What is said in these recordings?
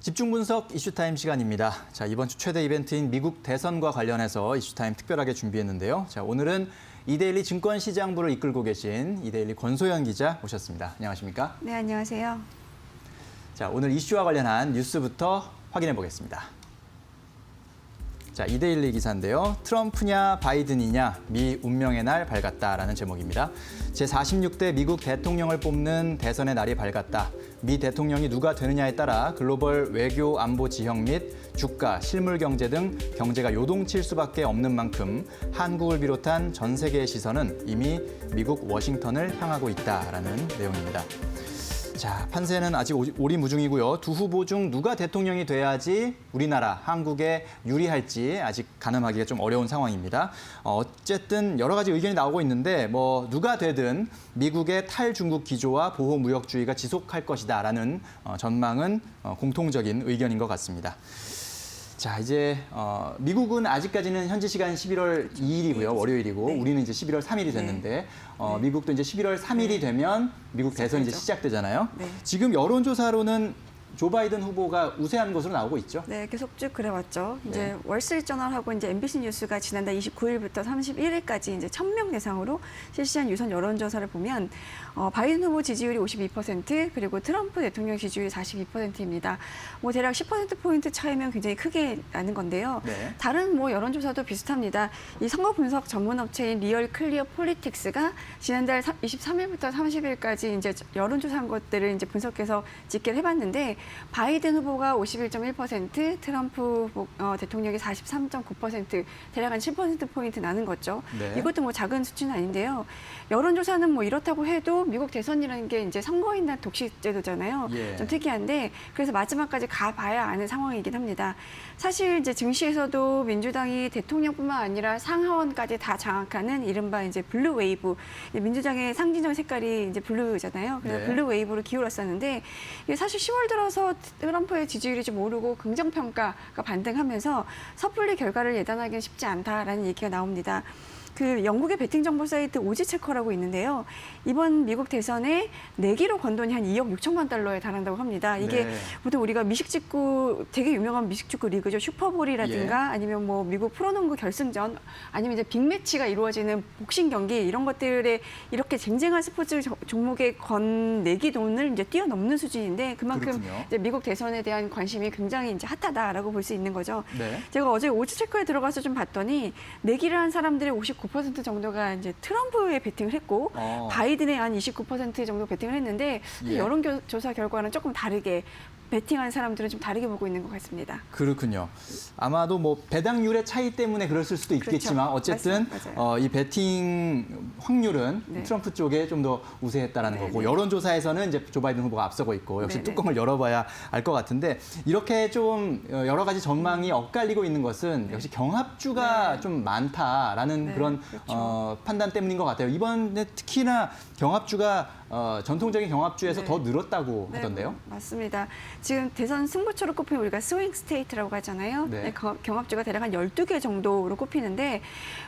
집중 분석 이슈타임 시간입니다. 자, 이번 주 최대 이벤트인 미국 대선과 관련해서 이슈타임 특별하게 준비했는데요. 자, 오늘은 이데일리 증권시장부를 이끌고 계신 이데일리 권소연 기자 모셨습니다. 안녕하십니까? 네, 안녕하세요. 자, 오늘 이슈와 관련한 뉴스부터 확인해 보겠습니다. 자, 이데일리 기사인데요. 트럼프냐 바이든이냐 미 운명의 날 밝았다라는 제목입니다. 제46대 미국 대통령을 뽑는 대선의 날이 밝았다. 미 대통령이 누가 되느냐에 따라 글로벌 외교 안보 지형 및 주가, 실물 경제 등 경제가 요동칠 수밖에 없는 만큼 한국을 비롯한 전 세계의 시선은 이미 미국 워싱턴을 향하고 있다라는 내용입니다. 자, 판세는 아직 오리무중이고요. 두 후보 중 누가 대통령이 돼야지 우리나라, 한국에 유리할지 아직 가늠하기가 좀 어려운 상황입니다. 어쨌든 여러 가지 의견이 나오고 있는데 누가 되든 미국의 탈중국 기조와 보호무역주의가 지속할 것이다라는 전망은 공통적인 의견인 것 같습니다. 자, 이제 미국은 아직까지는 현지 시간 11월 2일이고요. 월요일이고 네. 우리는 이제 11월 3일이 됐는데 미국도 이제 11월 3일이 되면 미국 대선이 이제 시작되잖아요. 네. 지금 여론조사로는 조 바이든 후보가 우세한 것으로 나오고 있죠. 네, 계속 쭉 그래왔죠. 네. 이제 월스트리트저널하고 이제 MBC 뉴스가 지난달 29일부터 31일까지 이제 1,000명 대상으로 실시한 유선 여론조사를 보면 바이든 후보 지지율이 52%, 그리고 트럼프 대통령 지지율이 42%입니다. 대략 10%포인트 차이면 굉장히 크게 나는 건데요. 네. 다른 여론조사도 비슷합니다. 이 선거 분석 전문 업체인 리얼 클리어 폴리틱스가 지난달 23일부터 30일까지 이제 여론조사한 것들을 이제 분석해서 집계를 해봤는데 바이든 후보가 51.1%, 트럼프 대통령이 43.9%, 대략 한 10%포인트 나는 거죠. 네. 이것도 작은 수치는 아닌데요. 여론조사는 이렇다고 해도 미국 대선이라는 게 이제 선거인 날 독식제도잖아요. 예. 좀 특이한데 그래서 마지막까지 가봐야 아는 상황이긴 합니다. 사실 이제 증시에서도 민주당이 대통령뿐만 아니라 상하원까지 다 장악하는 이른바 이제 블루 웨이브, 민주당의 상징적 색깔이 이제 블루잖아요. 그래서 네. 블루 웨이브로 기울었었는데 이게 사실 10월 들어서 트럼프의 지지율이 좀 오르고 긍정평가가 반등하면서 섣불리 결과를 예단하기는 쉽지 않다라는 얘기가 나옵니다. 그 영국의 베팅 정보 사이트 오지체커라고 있는데요. 이번 미국 대선에 내기로 건 돈이 한 2억 6천만 달러에 달한다고 합니다. 이게 네. 보통 우리가 미식축구, 되게 유명한 미식축구 리그죠. 슈퍼볼이라든가 아니면 미국 프로농구 결승전, 아니면 이제 빅매치가 이루어지는 복싱 경기, 이런 것들에 이렇게 쟁쟁한 스포츠 종목에 건 내기 돈을 이제 뛰어넘는 수준인데 그만큼 이제 미국 대선에 대한 관심이 굉장히 이제 핫하다라고 볼 수 있는 거죠. 네. 제가 어제 오지체커에 들어가서 좀 봤더니 내기를 한 사람들의 59% 정도가 이제 트럼프에 베팅을 했고 바이든에 한 29% 정도 베팅을 했는데 예. 여론조사 결과는 조금 다르게 베팅한 사람들은 좀 다르게 보고 있는 것 같습니다. 그렇군요. 아마도 배당률의 차이 때문에 그랬을 수도 있겠지만 그렇죠. 어쨌든 맞습니다. 이 베팅 확률은 네. 트럼프 쪽에 좀 더 우세했다라는 네, 거고 네. 여론조사에서는 이제 조 바이든 후보가 앞서고 있고 역시 네, 네. 뚜껑을 열어봐야 알 것 같은데 이렇게 좀 여러 가지 전망이 엇갈리고 있는 것은 역시 경합주가 네. 좀 많다라는 네, 그런 그렇죠. 판단 때문인 것 같아요. 이번에 특히나 경합주가 전통적인 경합주에서 네. 더 늘었다고 하던데요. 맞습니다. 지금 대선 승부처로 꼽히는 우리가 스윙 스테이트라고 하잖아요. 네. 경합주가 대략 한 12개 정도로 꼽히는데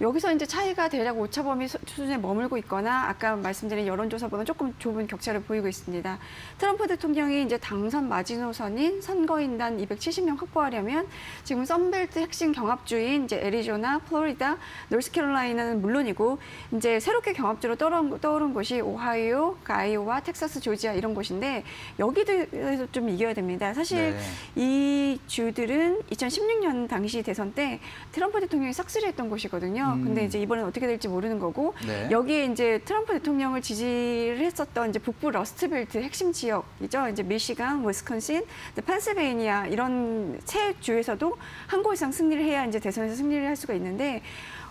여기서 이제 차이가 대략 오차범위 수준에 머물고 있거나 아까 말씀드린 여론조사보다 조금 좁은 격차를 보이고 있습니다. 트럼프 대통령이 이제 당선 마지노선인 선거인단 270명 확보하려면 지금 썬벨트 핵심 경합주인 이제 애리조나, 플로리다, 노스캐롤라이나는 물론이고 이제 새롭게 경합주로 떠오른 곳이 오하이오, 아이오와, 텍사스, 조지아 이런 곳인데 여기도 좀 이겨야 됩니다. 사실 네. 이 주들은 2016년 당시 대선 때 트럼프 대통령이 싹쓸이했던 곳이거든요. 근데 이제 이번엔 어떻게 될지 모르는 거고 네. 여기에 이제 트럼프 대통령을 지지를 했었던 이제 북부 러스트벨트 핵심 지역이죠. 이제 미시간, 위스콘신, 펜실베이니아 이런 세 주에서도 한 곳 이상 승리를 해야 이제 대선에서 승리를 할 수가 있는데.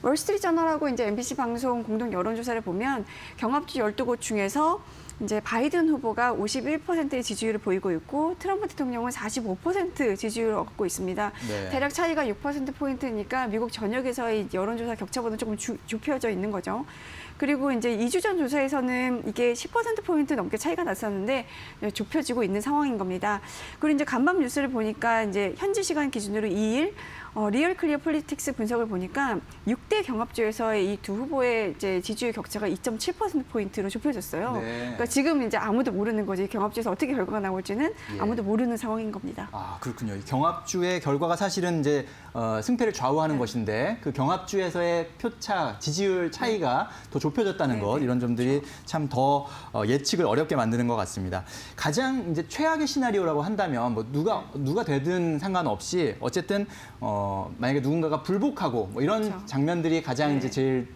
월스트리트저널하고 이제 MBC 방송 공동 여론조사를 보면 경합주 12곳 중에서 이제 바이든 후보가 51%의 지지율을 보이고 있고 트럼프 대통령은 45% 지지율을 얻고 있습니다. 네. 대략 차이가 6%포인트니까 미국 전역에서의 여론조사 격차보다 조금 좁혀져 있는 거죠. 그리고 이제 2주 전 조사에서는 이게 10%포인트 넘게 차이가 났었는데 좁혀지고 있는 상황인 겁니다. 그리고 이제 간밤 뉴스를 보니까 이제 현지 시간 기준으로 2일 리얼 클리어 폴리틱스 분석을 보니까 6대 경합주에서의 이 두 후보의 이제 지지율 격차가 2.7%포인트로 좁혀졌어요. 네. 그러니까 지금 이제 아무도 모르는 거지. 경합주에서 어떻게 결과가 나올지는 예. 아무도 모르는 상황인 겁니다. 아, 그렇군요. 이 경합주의 결과가 사실은 이제 승패를 좌우하는 것인데 그 경합주에서의 표차, 지지율 차이가 더 좁혀졌다는 것, 이런 점들이 참 더 예측을 어렵게 만드는 것 같습니다. 가장 이제 최악의 시나리오라고 한다면 뭐 누가 되든 상관없이 어쨌든 만약에 누군가가 불복하고 뭐 이런 그렇죠. 장면들이 가장 네. 이제 제일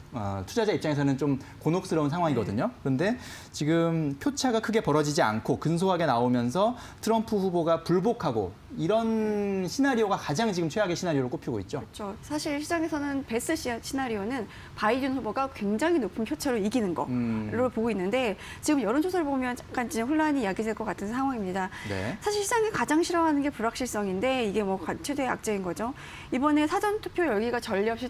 투자자 입장에서는 좀 곤혹스러운 상황이거든요. 그런데 지금 표차가 크게 벌어지지 않고 근소하게 나오면서 트럼프 후보가 불복하고 이런 시나리오가 가장 지금 최악의 시나리오로 꼽히고 있죠. 그렇죠. 사실 시장에서는 베스트 시나리오는 바이든 후보가 굉장히 높은 표차로 이기는 거로 보고 있는데 지금 여론조사를 보면 잠깐 지금 혼란이 야기될 것 같은 상황입니다. 네. 사실 시장이 가장 싫어하는 게 불확실성인데 이게 뭐 최대의 악재인 거죠. 이번에 사전투표 열기가 전례 없이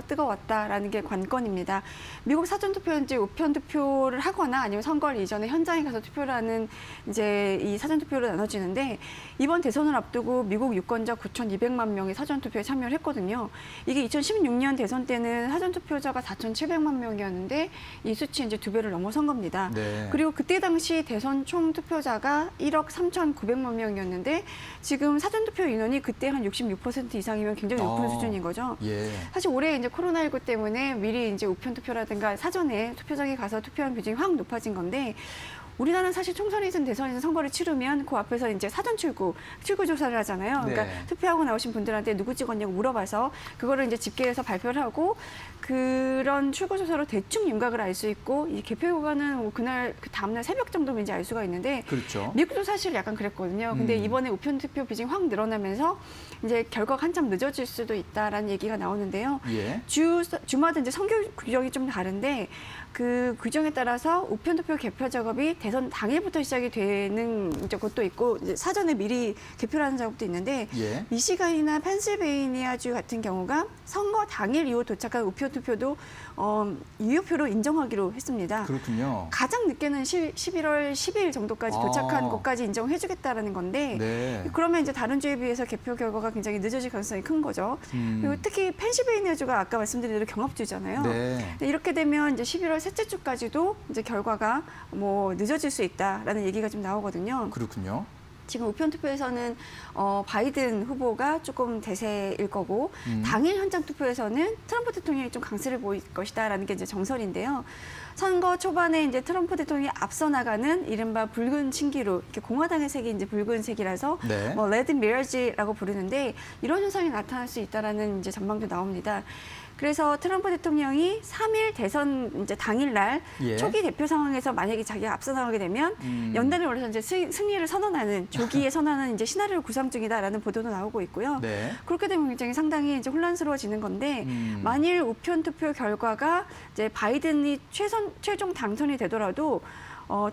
뜨거웠다라는 게 관건입니다. 미국 사전투표는 이제 우편투표를 하거나 아니면 선거를 이전에 현장에 가서 투표를 하는 이제 이 사전투표로 나눠지는데 이번 대선을 앞두고 미국 유권자 9,200만 명이 사전투표에 참여를 했거든요. 이게 2016년 대선 때는 사전투표자가 4,700만 명이었는데 이 수치 이제 2배를 넘어선 겁니다. 네. 그리고 그때 당시 대선 총 투표자가 1억 3,900만 명이었는데 지금 사전투표 인원이 그때 한 66% 이상이면 굉장히 높은 수준인 거죠. 예. 사실 올해 이제 코로나19 때문에 미리 이제 우편 투표라든가 사전에 투표장에 가서 투표하는 비중이 확 높아진 건데 우리나라는 사실 총선이든 대선이든 선거를 치르면 그 앞에서 이제 사전 출구 조사를 하잖아요. 그러니까 네. 투표하고 나오신 분들한테 누구 찍었냐고 물어봐서 그거를 이제 집계해서 발표를 하고 그런 출구 조사로 대충 윤곽을 알 수 있고 이 개표 결과는 뭐 그날 그 다음날 새벽 정도면 이제 알 수가 있는데 그렇죠. 미국도 사실 약간 그랬거든요. 근데 이번에 우편 투표 비중이 확 늘어나면서 이제 결과가 한참 늦어질 수도 있다라는 얘기가 나오는데요. 예. 주마다 이제 선거 규정이 좀 다른데 그 규정에 따라서 우편투표 개표 작업이 대선 당일부터 시작이 되는 이제 것도 있고 이제 사전에 미리 개표를 하는 작업도 있는데 예. 미시간이나 펜실베이니아주 같은 경우가 선거 당일 이후 도착한 우편투표도 유효표로 인정하기로 했습니다. 그렇군요. 가장 늦게는 11월 10일 정도까지 도착한 것까지 인정해주겠다라는 건데 네. 그러면 이제 다른 주에 비해서 개표 결과가 굉장히 늦어질 가능성이 큰 거죠. 그리고 특히 펜실베이니아주가 아까 말씀드린 대로 경합주잖아요. 네. 근데 이렇게 되면 이제 11월 셋째 주까지도 이제 결과가 뭐 늦어질 수 있다라는 얘기가 좀 나오거든요. 그렇군요. 지금 우편투표에서는 바이든 후보가 조금 대세일 거고 당일 현장 투표에서는 트럼프 대통령이 좀 강세를 보일 것이다라는 게 이제 정설인데요. 선거 초반에 이제 트럼프 대통령이 앞서 나가는 이른바 붉은 신기루, 이렇게 공화당의 색이 이제 붉은색이라서 네. 뭐 레드 미러지라고 부르는데 이런 현상이 나타날 수 있다라는 이제 전망도 나옵니다. 그래서 트럼프 대통령이 3일 대선 이제 당일날 예. 초기 대표 상황에서 만약에 자기가 앞서 나가게 되면 연단을 올려서 이제 승리를 선언하는 조기에 선언하는 이제 시나리오 구상 중이다라는 보도도 나오고 있고요. 네. 그렇게 되면 굉장히 상당히 이제 혼란스러워지는 건데 만일 우편 투표 결과가 이제 바이든이 최종 당선이 되더라도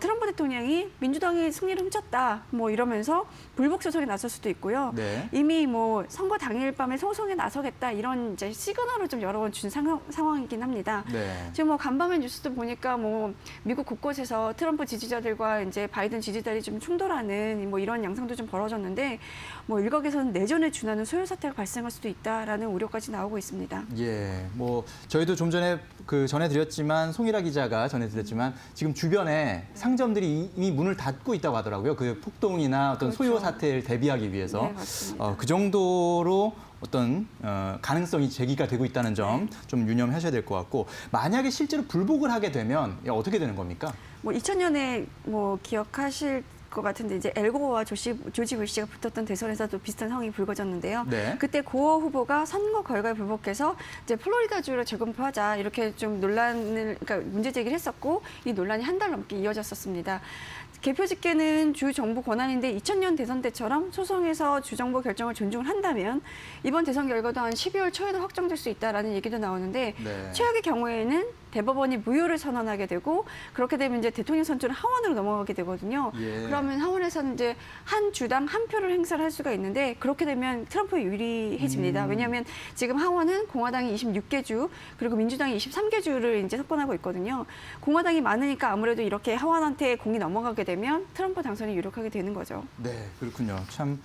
트럼프 대통령이 민주당이 승리를 훔쳤다 뭐 이러면서 불복 소송에 나설 수도 있고요. 네. 이미 뭐 선거 당일 밤에 소송에 나서겠다 이런 이제 시그널을 좀 여러 번 준 상황이긴 합니다. 네. 지금 뭐 간밤에 뉴스도 보니까 뭐 미국 곳곳에서 트럼프 지지자들과 이제 바이든 지지자들이 좀 충돌하는 뭐 이런 양상도 좀 벌어졌는데 뭐 일각에서는 내전에 준하는 소요 사태가 발생할 수도 있다라는 우려까지 나오고 있습니다. 예, 뭐 저희도 좀 전에 전해드렸지만 송일아 기자가 전해드렸지만 지금 주변에 상점들이 이미 문을 닫고 있다고 하더라고요. 그 폭동이나 어떤 그렇죠. 소요 사태를 대비하기 위해서 네, 맞습니다. 그 정도로 어떤 가능성이 제기가 되고 있다는 점 좀 유념하셔야 될 것 같고 만약에 실제로 불복을 하게 되면 어떻게 되는 겁니까? 뭐 2000년에 뭐 기억하실 것 같은데 이제 엘고어와 조지 부시가 붙었던 대선에서도 비슷한 상황이 불거졌는데요. 네. 그때 고어 후보가 선거 결과에 불복해서 이제 플로리다주로 재검표하자 이렇게 좀 그러니까 문제 제기를 했었고 이 논란이 한 달 넘게 이어졌었습니다. 개표 집계는 주 정부 권한인데 2000년 대선 때처럼 소송에서 주 정부 결정을 존중을 한다면 이번 대선 결과도 한 12월 초에도 확정될 수 있다라는 얘기도 나오는데 네. 최악의 경우에는 대법원이 무효를 선언하게 되고 그렇게 되면 이제 대통령 선출은 하원으로 넘어가게 되거든요. 예. 그러면 하원에서는 이제 한 주당 한 표를 행사를 할 수가 있는데 그렇게 되면 트럼프에 유리해집니다. 왜냐하면 지금 하원은 공화당이 26개 주 그리고 민주당이 23개 주를 이제 석권하고 있거든요. 공화당이 많으니까 아무래도 이렇게 하원한테 공이 넘어가게 되면 트럼프 당선이 유력하게 되는 거죠. 네, 그렇군요. 참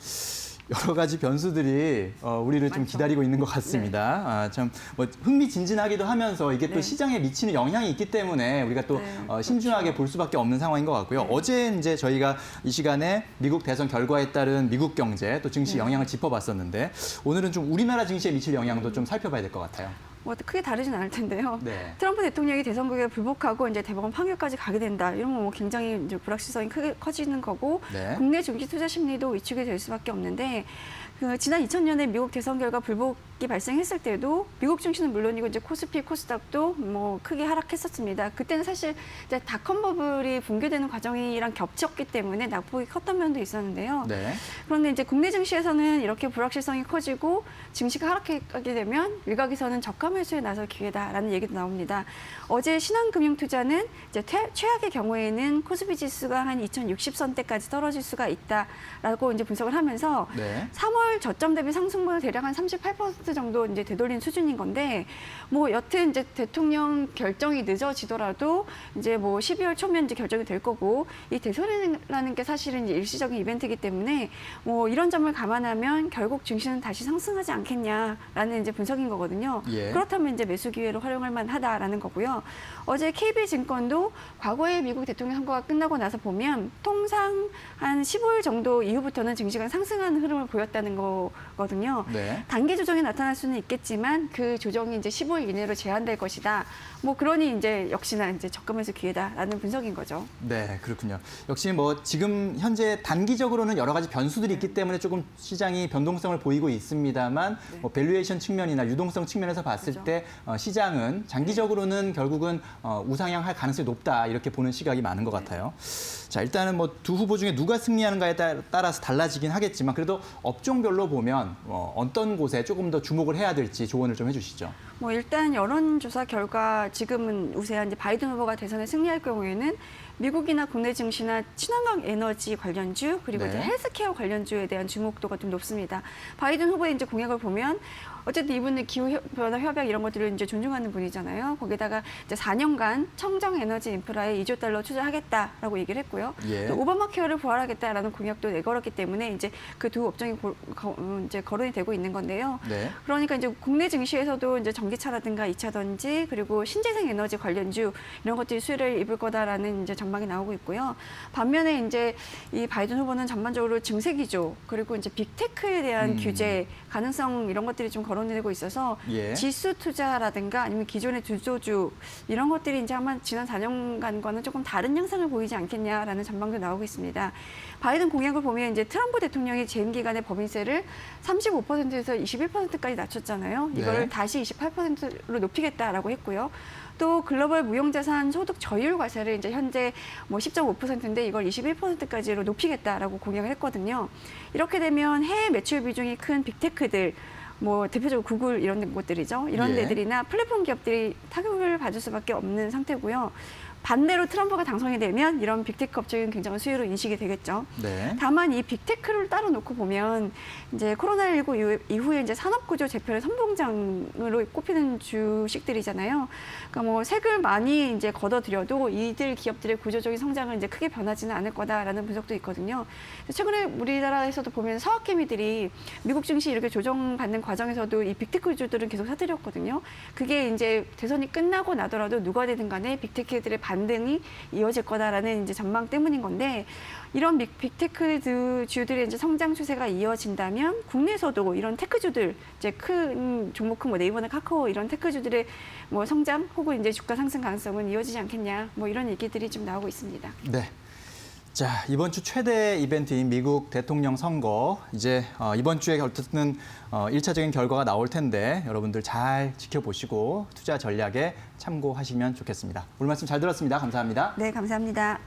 여러 가지 변수들이 우리를 좀 많죠. 기다리고 있는 것 같습니다. 아, 참 뭐 흥미진진하기도 하면서 이게 또 네. 시장에 미치는 영향이 있기 때문에 우리가 또 네, 신중하게 그렇죠. 볼 수밖에 없는 상황인 것 같고요. 어제 이제 저희가 이 시간에 미국 대선 결과에 따른 미국 경제 또 증시 영향을 짚어봤었는데 오늘은 좀 우리나라 증시에 미칠 영향도 좀 살펴봐야 될 것 같아요. 뭐 크게 다르진 않을 텐데요. 네. 트럼프 대통령이 대선국에 불복하고 이제 대법원 판결까지 가게 된다. 이러면 뭐 굉장히 이제 불확실성이 크게 커지는 거고 네. 국내 중기 투자 심리도 위축이 될 수밖에 없는데 그 지난 2000년에 미국 대선 결과 불복이 발생했을 때도 미국 증시는 물론이고 이제 코스피, 코스닥도 뭐 크게 하락했었습니다. 그때는 사실 이제 닷컴 버블이 붕괴되는 과정이랑 겹쳤기 때문에 낙폭이 컸던 면도 있었는데요. 네. 그런데 이제 국내 증시에서는 이렇게 불확실성이 커지고 증시가 하락하게 되면 일각에서는 저가 매수에 나설 기회다라는 얘기도 나옵니다. 어제 신한금융투자는 이제 최악의 경우에는 코스피 지수가 한 2060선대까지 떨어질 수가 있다라고 이제 분석을 하면서 네. 3월 저점 대비 상승분을 대략 한 38% 정도 이제 되돌린 수준인 건데 뭐 여튼 이제 대통령 결정이 늦어지더라도 이제 뭐 12월 초면 이제 결정이 될 거고 이 대선이라는 게 사실은 이제 일시적인 이벤트이기 때문에 뭐 이런 점을 감안하면 결국 증시는 다시 상승하지 않겠냐라는 이제 분석인 거거든요. 예. 그렇다면 이제 매수 기회로 활용할 만하다라는 거고요. 어제 KB증권도 과거에 미국 대통령 선거가 끝나고 나서 보면 통상 한 15일 정도 이후부터는 증시가 상승하는 흐름을 보였다는 거거든요. 네. 단기 조정이 나타날 수는 있겠지만 그 조정이 이제 15일 이내로 제한될 것이다. 뭐 그러니 이제 역시나 이제 저가 매수 기회다라는 분석인 거죠. 네, 그렇군요. 역시 뭐 지금 현재 단기적으로는 여러 가지 변수들이 있기 때문에 조금 시장이 변동성을 보이고 있습니다만 네. 뭐 밸류에이션 측면이나 유동성 측면에서 봤을 그렇죠. 때 시장은 장기적으로는 결국은 우상향할 가능성이 높다 이렇게 보는 시각이 많은 것 같아요. 자, 일단은 뭐 두 후보 중에 누가 승리하는가에 따라서 달라지긴 하겠지만 그래도 업종별로 보면 어떤 곳에 조금 더 주목을 해야 될지 조언을 좀 해주시죠. 뭐 일단 여론조사 결과 지금은 우세한 이제 바이든 후보가 대선에 승리할 경우에는 미국이나 국내 증시나 친환경 에너지 관련주 그리고 네. 이제 헬스케어 관련주에 대한 주목도가 좀 높습니다. 바이든 후보의 이제 공약을 보면 어쨌든 이분은 기후 변화 협약 이런 것들을 이제 존중하는 분이잖아요. 거기다가 이제 4년간 청정 에너지 인프라에 2조 달러 투자하겠다라고 얘기를 했고요. 예. 또 오바마 케어를 부활하겠다라는 공약도 내걸었기 때문에 이제 그 두 업종이 이제 거론이 되고 있는 건데요. 네. 그러니까 이제 국내 증시에서도 이제 전기차라든가 2차 전지 그리고 신재생 에너지 관련주 이런 것들이 수혜를 입을 거다라는 이제 전망이 나오고 있고요. 반면에 이제 이 바이든 후보는 전반적으로 증세 기조 그리고 이제 빅테크에 대한 규제 가능성 이런 것들이 좀 거론되고 있어서 예. 지수 투자라든가 아니면 기존의 주도주 이런 것들이 이제 아마 지난 4년간과는 조금 다른 양상을 보이지 않겠냐라는 전망도 나오고 있습니다. 바이든 공약을 보면 이제 트럼프 대통령이 재임 기간에 법인세를 35%에서 21%까지 낮췄잖아요. 이걸 네. 다시 28%로 높이겠다라고 했고요. 또 글로벌 무형자산 소득 저율 과세를 이제 현재 뭐 10.5%인데 이걸 21%까지로 높이겠다라고 공약을 했거든요. 이렇게 되면 해외 매출 비중이 큰 빅테크들 뭐 대표적으로 구글 이런 곳들이죠. 이런 예. 데들이나 플랫폼 기업들이 타격을 받을 수밖에 없는 상태고요. 반대로 트럼프가 당선이 되면 이런 빅테크 업종은 굉장한 수혜로 인식이 되겠죠. 네. 다만 이 빅테크를 따로 놓고 보면 이제 코로나19 이후에 이제 산업구조 재편의 선봉장으로 꼽히는 주식들이잖아요. 그러니까 뭐 색을 많이 이제 걷어들여도 이들 기업들의 구조적인 성장은 이제 크게 변하지는 않을 거다라는 분석도 있거든요. 최근에 우리나라에서도 보면 서학개미들이 미국 증시 이렇게 조정받는 과정에서도 이 빅테크주들은 계속 사들였거든요. 그게 이제 대선이 끝나고 나더라도 누가 되든 간에 빅테크들의 반등이 이어질 거다라는 이제 전망 때문인 건데 이런 빅테크 주들의 이제 성장 추세가 이어진다면 국내에서도 이런 테크주들 이제 큰 종목 큰 뭐 네이버나 카카오 이런 테크주들의 뭐 성장 혹은 이제 주가 상승 가능성은 이어지지 않겠냐 뭐 이런 얘기들이 좀 나오고 있습니다. 네. 자, 이번 주 최대 이벤트인 미국 대통령 선거 이제 이번 주에 어쨌든 1차적인 결과가 나올 텐데 여러분들 잘 지켜보시고 투자 전략에 참고하시면 좋겠습니다. 오늘 말씀 잘 들었습니다. 감사합니다. 네, 감사합니다.